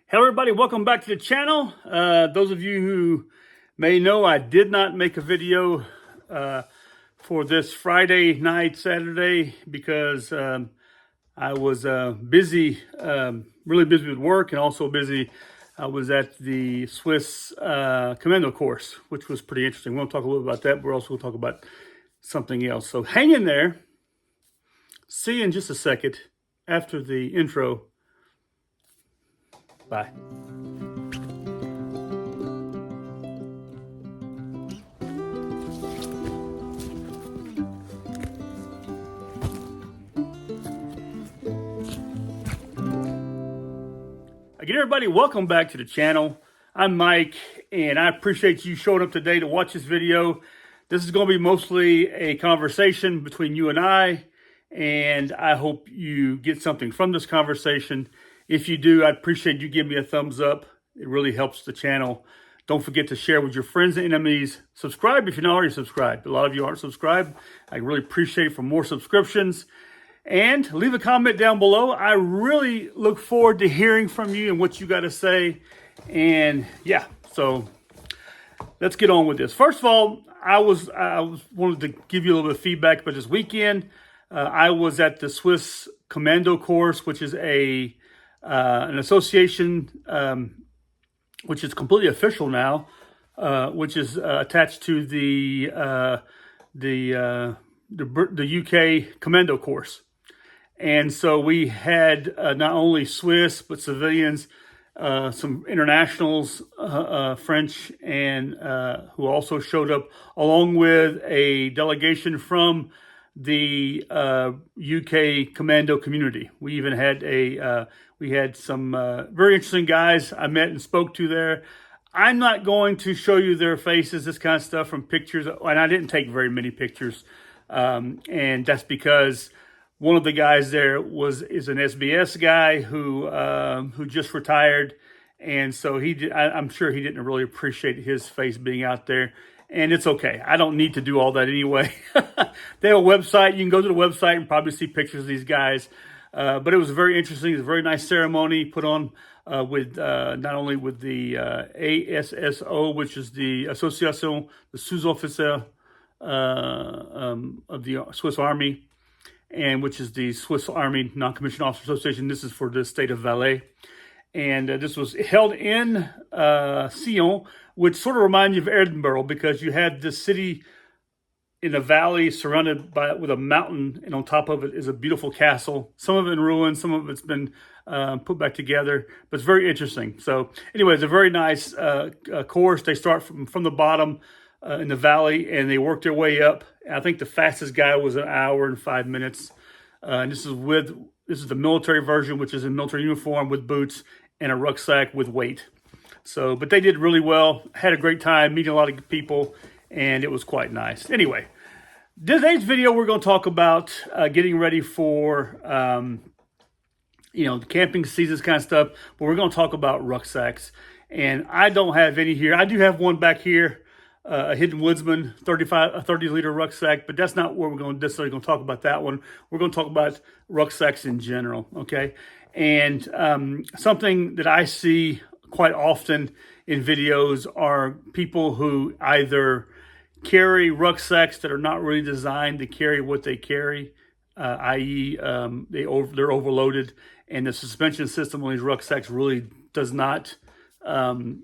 Hello everybody, welcome back to the channel. Those of you who may know, I did not make a video for this Friday night, Saturday, because I was busy, really busy with work, and also busy. I was at the Swiss Commando course, which was pretty interesting. We'll talk a little about that. We're also going to talk about something else. So hang in there. See you in just a second after the intro. Bye. Again, everybody, welcome back to the channel. I'm Mike, and I appreciate you showing up today to watch this video. This is going to be mostly a conversation between you and I hope you get something from this conversation. If you do, I'd appreciate you giving me a thumbs up. It really helps the channel. Don't forget to share with your friends and enemies. Subscribe if you're not already subscribed. A lot of you aren't subscribed. I really appreciate it for more subscriptions. And leave a comment down below. I really look forward to hearing from you and what you got to say. And yeah, so let's get on with this. First of all, I wanted to give you a little bit of feedback about this weekend. I was at the Swiss Commando course, which is an association which is completely official now, which is attached to the UK Commando course. And so we had not only Swiss, but civilians, some internationals, French, and who also showed up, along with a delegation from the UK Commando community. We even had we had some very interesting guys I met and spoke to there. I'm not going to show you their faces, this kind of stuff from pictures, and I didn't take very many pictures. And that's because one of the guys there is an SBS guy who just retired, and so I'm sure he didn't really appreciate his face being out there. And it's okay. I don't need to do all that anyway. They have a website. You can go to the website and probably see pictures of these guys. But it was very interesting. It was a very nice ceremony put on with not only with the ASSO, which is the Association de Sous-Officiers of the Swiss Army, and which is the Swiss Army Non-Commissioned Officer Association. This is for the state of Valais. And this was held in Sion, which sort of reminds you of Edinburgh, because you had this city in a valley surrounded with a mountain, and on top of it is a beautiful castle. Some of it in ruins, some of it's been put back together, but it's very interesting. So anyway, it's a very nice course. They start from the bottom in the valley, and they work their way up. I think the fastest guy was 1 hour and 5 minutes. And this is the military version, which is in military uniform with boots and a rucksack with weight. So, but they did really well. Had a great time meeting a lot of people, and it was quite nice. Anyway, today's video, we're going to talk about getting ready for, the camping season, this kind of stuff. But we're going to talk about rucksacks. And I don't have any here. I do have one back here, a Hidden Woodsman, a 30-liter rucksack. But that's not where we're necessarily going to talk about that one. We're going to talk about rucksacks in general, okay? And something that I see quite often in videos are people who either carry rucksacks that are not really designed to carry what they carry, i.e. they're overloaded, and the suspension system on these rucksacks really does not really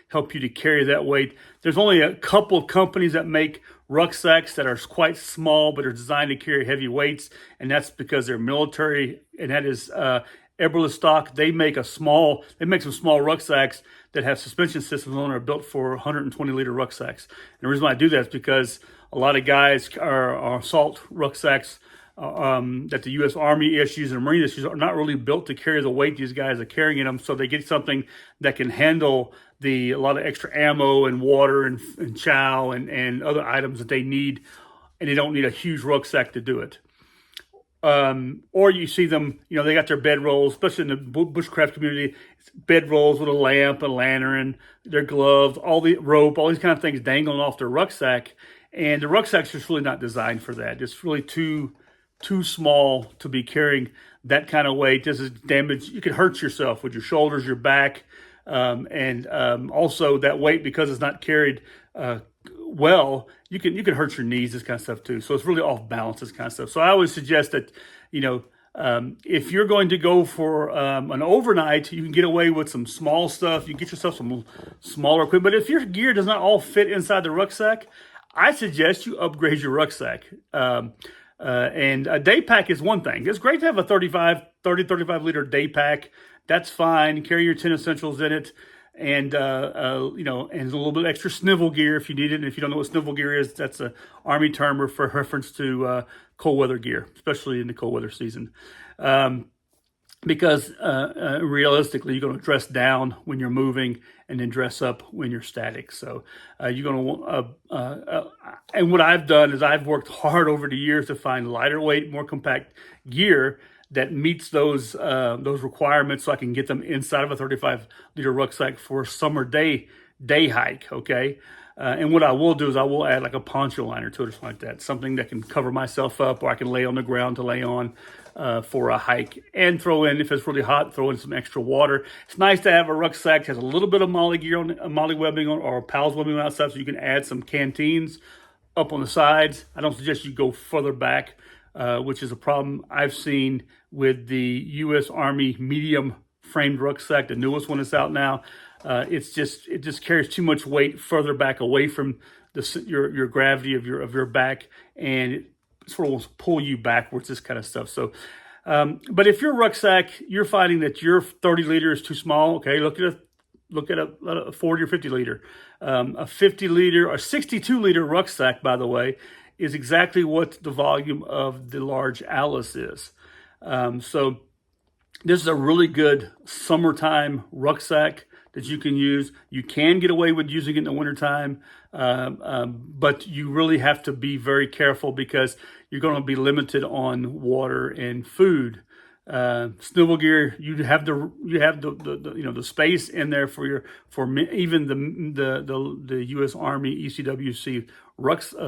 help you to carry that weight. There's only a couple of companies that make rucksacks that are quite small but are designed to carry heavy weights, and that's because they're military, and that is Eberle. They make some small rucksacks that have suspension systems on them, are built for 120-liter rucksacks. And the reason why I do that is because a lot of guys are assault rucksacks that the U.S. Army issues and Marine issues are not really built to carry the weight these guys are carrying in them. So they get something that can handle a lot of extra ammo and water and chow and other items that they need, and they don't need a huge rucksack to do it. Or you see them, they got their bedrolls, especially in the bushcraft community, bedrolls with a lamp, a lantern, their gloves, all the rope, all these kind of things dangling off their rucksack. And the rucksack's just really not designed for that. It's really too too small to be carrying that kind of weight. This is damage. You can hurt yourself with your shoulders, your back, and also that weight, because it's not carried well, you can hurt your knees, this kind of stuff too. So it's really off balance, this kind of stuff. So I always suggest that, if you're going to go for an overnight, you can get away with some small stuff. You get yourself some smaller equipment. But if your gear does not all fit inside the rucksack, I suggest you upgrade your rucksack. And a day pack is one thing. It's great to have a 35 liter day pack. That's fine. Carry your 10 essentials in it. And, and a little bit extra snivel gear if you need it. And if you don't know what snivel gear is, that's a Army term for reference to cold weather gear, especially in the cold weather season. Because realistically, you're going to dress down when you're moving and then dress up when you're static. So you're going to want, and what I've done is I've worked hard over the years to find lighter weight, more compact gear that meets those requirements, so I can get them inside of a 35-liter rucksack for a summer day hike. Okay. And what I will do is I will add like a poncho liner to it or something like that, something that can cover myself up, or I can lay on the ground to lay on for a hike, and throw in, if it's really hot, throw in some extra water. It's nice to have a rucksack that has a little bit of MOLLE gear on, MOLLE webbing on, or PALS webbing on outside, so you can add some canteens up on the sides. I don't suggest you go further back, which is a problem I've seen with the U.S. Army medium framed rucksack, the newest one that's out now. It just carries too much weight further back away from your gravity of your back, and it sort of wants to pull you backwards, this kind of stuff. So, but if your rucksack, you're finding that your 30 liter is too small, okay, look at a 40 or 50 liter. A 50 liter or 62 liter rucksack, by the way, is exactly what the volume of the large Alice is. So this is a really good summertime rucksack that you can use. You can get away with using it in the wintertime, but you really have to be very careful, because you're going to be limited on water and food. Snivel gear, you have the space in there for even the U.S. Army ECWC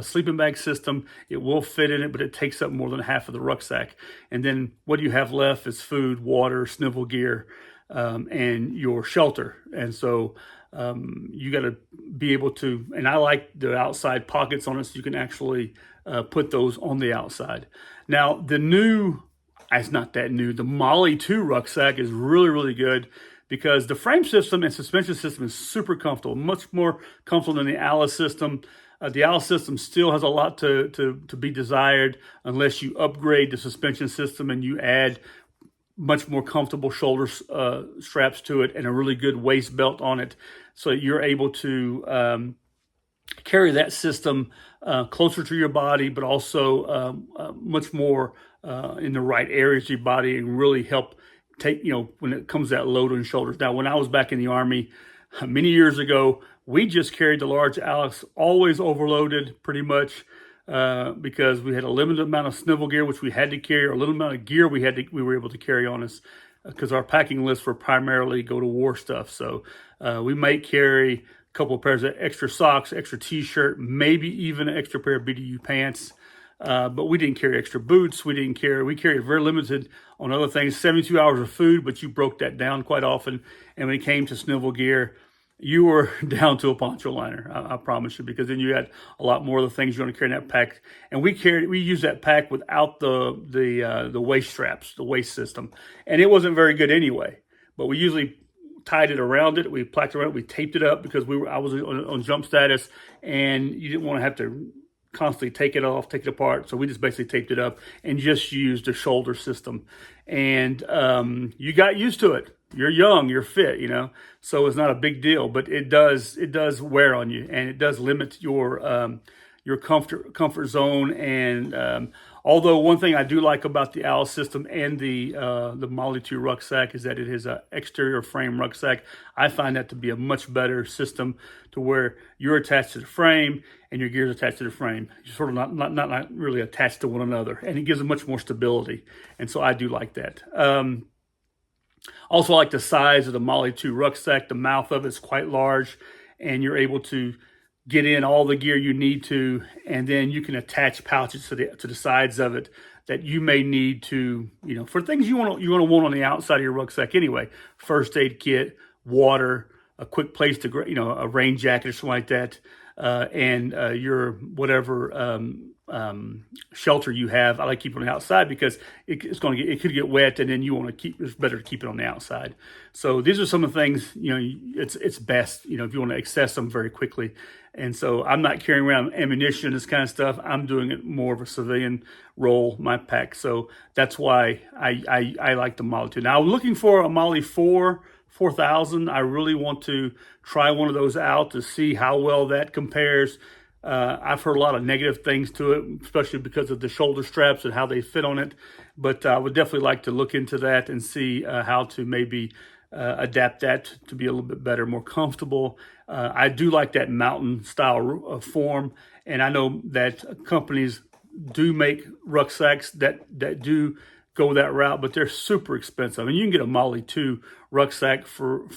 sleeping bag system. It will fit in it, but it takes up more than half of the rucksack. And then what you have left is food, water, snivel gear, and your shelter. And so you got to be able to, and I like the outside pockets on it, so you can actually put those on the outside. Now, it's not that new. The MOLLE 2 rucksack is really, really good, because the frame system and suspension system is super comfortable, much more comfortable than the Alice system. The Alice system still has a lot to be desired, unless you upgrade the suspension system and you add much more comfortable shoulder straps to it and a really good waist belt on it, so you're able to carry that system closer to your body, but also much more in the right areas of your body, and really help take, when it comes to that load on your shoulders. Now, when I was back in the Army many years ago, we just carried the large Alice, always overloaded pretty much, because we had a limited amount of snivel gear, which we had to carry, or a little amount of gear we were able to carry on us, because our packing lists were primarily go to war stuff. So we might carry a couple of pairs of extra socks, extra t-shirt, maybe even an extra pair of BDU pants. But we didn't carry extra boots. We carried very limited on other things, 72 hours of food, but you broke that down quite often. And when it came to snivel gear, you were down to a poncho liner, I promise you, because then you had a lot more of the things you're going to carry in that pack. And we used that pack without the waist straps, the waist system. And it wasn't very good anyway, but we usually tied it around it. We placked around it. We taped it up, because I was on jump status, and you didn't want to have to constantly take it off, take it apart. So we just basically taped it up and just used the shoulder system. And you got used to it. You're young, you're fit, so it's not a big deal, but it does wear on you, and it does limit your comfort zone. And although one thing I do like about the Alice system and the MOLLE 2 rucksack is that it is an exterior frame rucksack. I find that to be a much better system, to where you're attached to the frame and your gear's attached to the frame. You're sort of not really attached to one another, and it gives it much more stability. And so I do like that. Also, I like the size of the MOLLE 2 rucksack. The mouth of it's quite large, and you're able to get in all the gear you need to, and then you can attach pouches to the sides of it that you may need to, for things you're going to want on the outside of your rucksack anyway. First aid kit, water, a quick place to, a rain jacket or something like that, and your whatever shelter you have. I like keeping it on the outside because it could get wet, and then you want to it's better to keep it on the outside. So these are some of the things, it's best, if you want to access them very quickly. And so I'm not carrying around ammunition, this kind of stuff. I'm doing it more of a civilian role, my pack. So that's why I like the Model 2. Now I'm looking for a Model 4000. I really want to try one of those out to see how well that compares. I've heard a lot of negative things to it, especially because of the shoulder straps and how they fit on it. But I would definitely like to look into that and see how to maybe adapt that to be a little bit better, more comfortable. I do like that mountain style form. And I know that companies do make rucksacks that do go that route, but they're super expensive. I mean, you can get a Model 2 rucksack for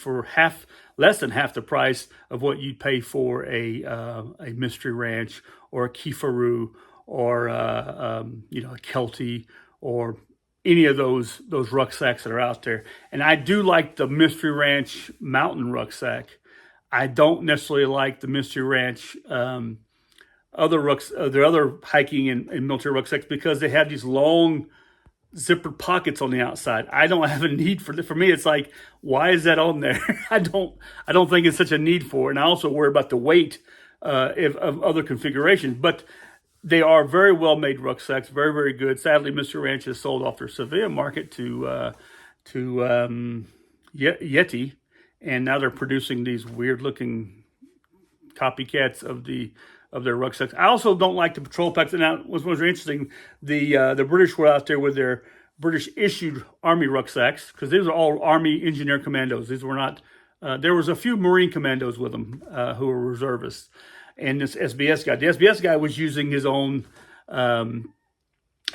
less than half the price of what you'd pay for a Mystery Ranch or a Kifaru or a Kelty or any of those rucksacks that are out there. And I do like the Mystery Ranch mountain rucksack. I don't necessarily like the Mystery Ranch other hiking and military rucksacks because they have these long zippered pockets on the outside. I don't have a need for me. It's like, why is that on there? I don't think it's such a need for it. And I also worry about the weight of other configurations. But they are very well made rucksacks, very, very good. Sadly, Mr. Ranch has sold off their civilian market to Yeti, and now they're producing these weird looking copycats of their rucksacks. I also don't like the patrol packs. And that was interesting. The British were out there with their British issued Army rucksacks because these are all Army Engineer Commandos. These were not. There was a few Marine Commandos with them who were reservists. And this SBS guy, the SBS guy was using his own.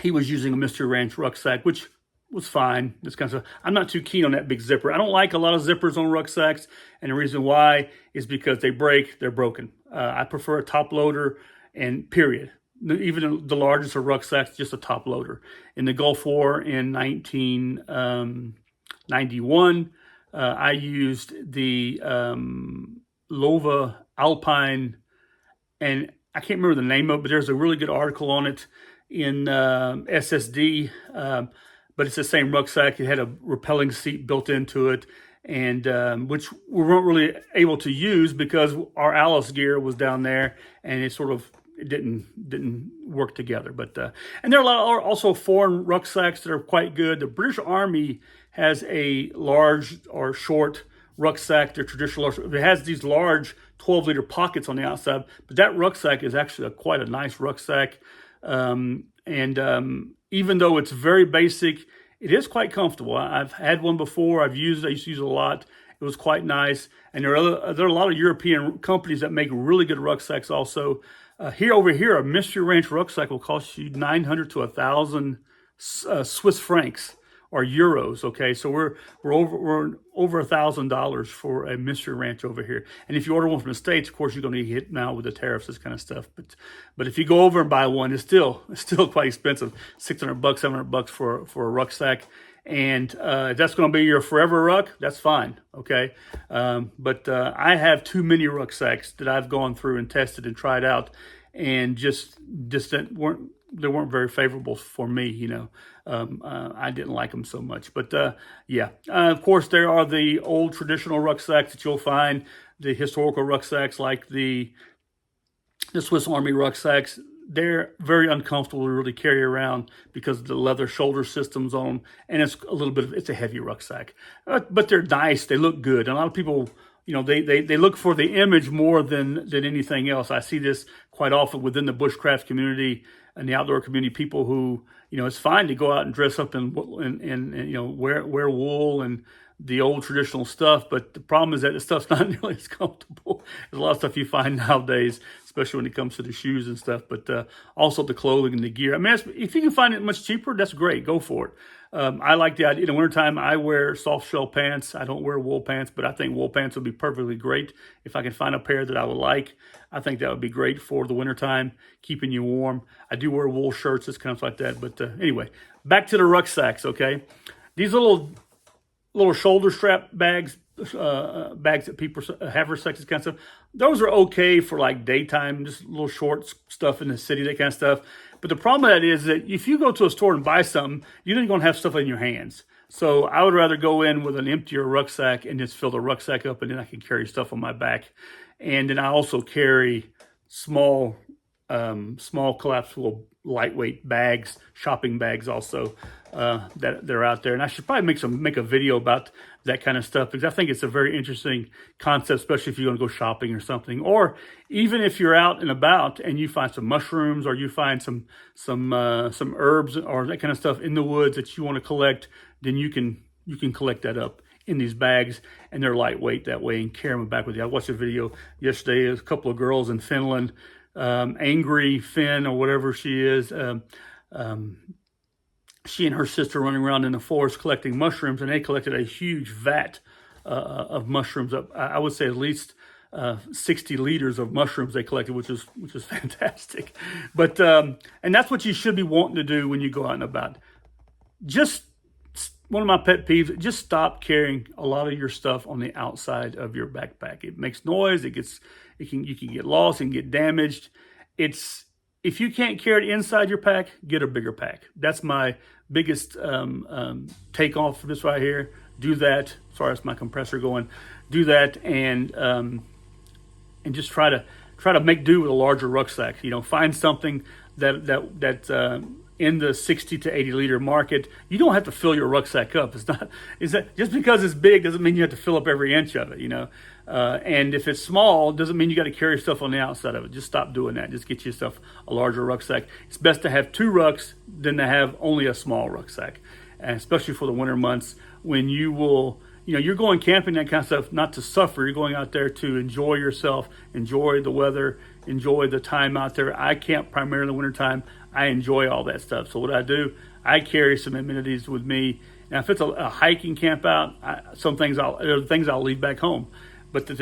He was using a Mystery Ranch rucksack, which was fine. This kind of stuff. I'm not too keen on that big zipper. I don't like a lot of zippers on rucksacks, and the reason why is because they break. They're broken. I prefer a top loader, and period. Even the largest of rucksacks, just a top loader. In the Gulf War in 1991, I used the Lova Alpine, and I can't remember the name of it, but there's a really good article on it in SSD. But it's the same rucksack. It had a rappelling seat built into it, and which we weren't really able to use because our Alice gear was down there, and it didn't work together. But and there are also foreign rucksacks that are quite good. The British Army has a large or short rucksack. They're traditional. It has these large 12-liter pockets on the outside, but that rucksack is actually quite a nice rucksack. Even though it's very basic, it is quite comfortable. I've had one before. I used to use it a lot. It was quite nice. And there are a lot of European companies that make really good rucksacks also. Over here, a Mystery Ranch rucksack will cost you 900 to 1,000 Swiss francs or euros. Okay, so we're over $1,000 for a Mystery Ranch over here. And if you order one from the States, of course, you're going to get hit now with the tariffs, this kind of stuff. But if you go over and buy one, it's still quite expensive. $600, $700 for a rucksack. And if that's going to be your forever ruck, that's fine. Okay, but I have too many rucksacks that I've gone through and tested and tried out, and just weren't very favorable for me. I didn't like them so much. But of course, there are the old traditional rucksacks that you'll find, the historical rucksacks like the Swiss Army rucksacks. They're very uncomfortable to really carry around because of the leather shoulder systems on them, and it's a heavy rucksack. But they're nice. They look good. And a lot of people, they look for the image more than anything else. I see this quite often within the bushcraft community and the outdoor community. People who, it's fine to go out and dress up and wear wool and the old traditional stuff, but the problem is that the stuff's not nearly as comfortable. There's a lot of stuff you find nowadays, especially when it comes to the shoes and stuff, but also the clothing and the gear. I mean, if you can find it much cheaper, that's great. Go for it. I like the idea. In the wintertime, I wear soft shell pants. I don't wear wool pants, but I think wool pants would be perfectly great if I can find a pair that I would like. I think that would be great for the wintertime, keeping you warm. I do wear wool shirts, it's kind of like that. But anyway, back to the rucksacks, okay? These little shoulder strap bags, bags that people have for sex, kind of stuff. Those are okay for like daytime, just little short stuff in the city, that kind of stuff. But the problem with that is that if you go to a store and buy something, you're not going to have stuff in your hands. So I would rather go in with an emptier rucksack and just fill the rucksack up, and then I can carry stuff on my back. And then I also carry small collapsible lightweight bags, shopping bags also, that they're out there. And I should probably make a video about that kind of stuff, because I think it's a very interesting concept, especially if you're going to go shopping or something, or even if you're out and about and you find some mushrooms, or you find some herbs or that kind of stuff in the woods that you want to collect, then you can collect that up in these bags, and they're lightweight that way, and carry them back with you. I watched a video yesterday of a couple of girls in Finland, Angry Finn or whatever she is, she and her sister running around in the forest collecting mushrooms, and they collected a huge vat of mushrooms. I would say at least 60 liters of mushrooms they collected, which is fantastic. But and that's what you should be wanting to do when you go out and about. Just one of my pet peeves: just stop carrying a lot of your stuff on the outside of your backpack. It makes noise. You can get lost and get damaged. If you can't carry it inside your pack, get a bigger pack. That's my biggest take off for this right here. Do that. Sorry, that's my compressor going. Do that, and just try to make do with a larger rucksack. Find something that in the 60 to 80 liter market. You don't have to fill your rucksack up. Just because it's big doesn't mean you have to fill up every inch of it. And if it's small, doesn't mean you got to carry stuff on the outside of it. Just stop doing that. Just get yourself a larger rucksack. It's best to have 2 rucks than to have only a small rucksack, and especially for the winter months when you're going camping, that kind of stuff, not to suffer. You're going out there to enjoy yourself, enjoy the weather, enjoy the time out there. I camp primarily in the wintertime. I enjoy all that stuff. So what I do, I carry some amenities with me. Now, if it's a hiking camp out, some things I'll leave back home. But it's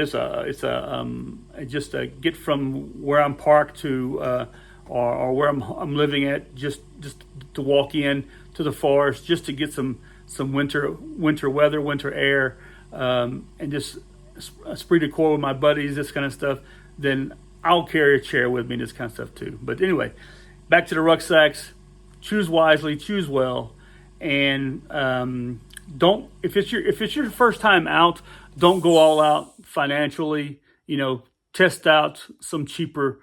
just a get from where I'm parked to or where I'm living at, just to walk in to the forest, just to get some winter weather, winter air, and just esprit de corps with my buddies, this kind of stuff. Then I'll carry a chair with me, this kind of stuff too. But anyway, back to the rucksacks. Choose wisely, choose well, and don't. If it's your first time out, don't go all out financially. Test out some cheaper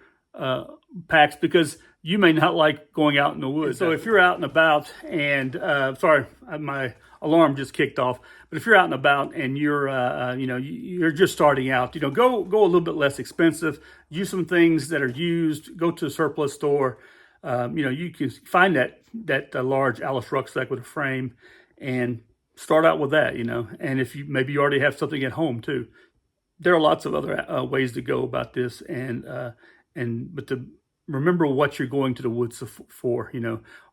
packs, because you may not like going out in the woods. So if you're out and about, and sorry, my alarm just kicked off. But if you're out and about and you're just starting out, go a little bit less expensive. Use some things that are used. Go to a surplus store. You can find that large Alice rucksack with a frame, and start out with that. And if you already have something at home too. There are lots of other ways to go about this, but to remember what you're going to the woods for,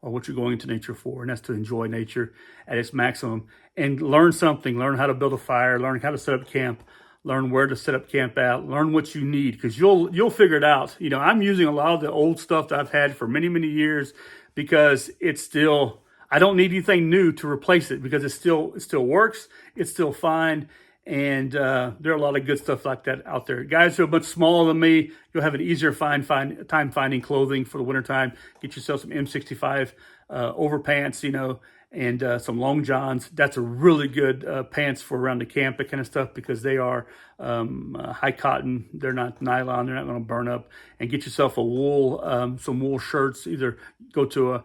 or what you're going into nature for, and that's to enjoy nature at its maximum and learn something. Learn how to build a fire, learn how to set up camp, learn where to set up camp out, learn what you need, because you'll figure it out. I'm using a lot of the old stuff that I've had for many, many years, because I don't need anything new to replace it, because it still works, it's still fine. And there are a lot of good stuff like that out there. Guys who are much smaller than me, you'll have an easier time finding clothing for the wintertime. Get yourself some M65 overpants, and some long johns. That's a really good pants for around the camp, that kind of stuff, because they are high cotton. They're not nylon. They're not going to burn up. And get yourself some wool shirts. Either go to a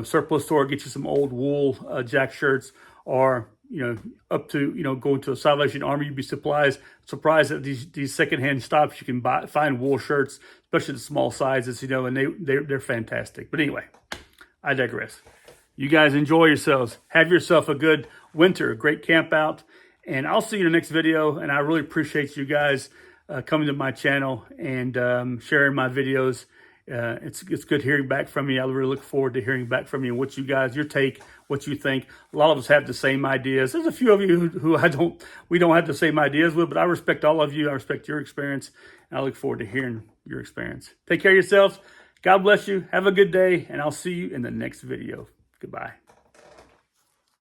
surplus store, get you some old wool jack shirts, or up to, go to a Salvation Army. You'd be surprised at these secondhand stops. You can find wool shirts, especially the small sizes, and they're fantastic. But anyway, I digress. You guys enjoy yourselves. Have yourself a good winter, a great camp out, and I'll see you in the next video. And I really appreciate you guys coming to my channel and sharing my videos. It's good hearing back from you. I really look forward to hearing back from you, what you guys, your take, what you think. A lot of us have the same ideas. There's a few of you who we don't have the same ideas with, but I respect all of you. I respect your experience, and I look forward to hearing your experience. Take care of yourselves. God bless you. Have a good day, and I'll see you in the next video. Goodbye.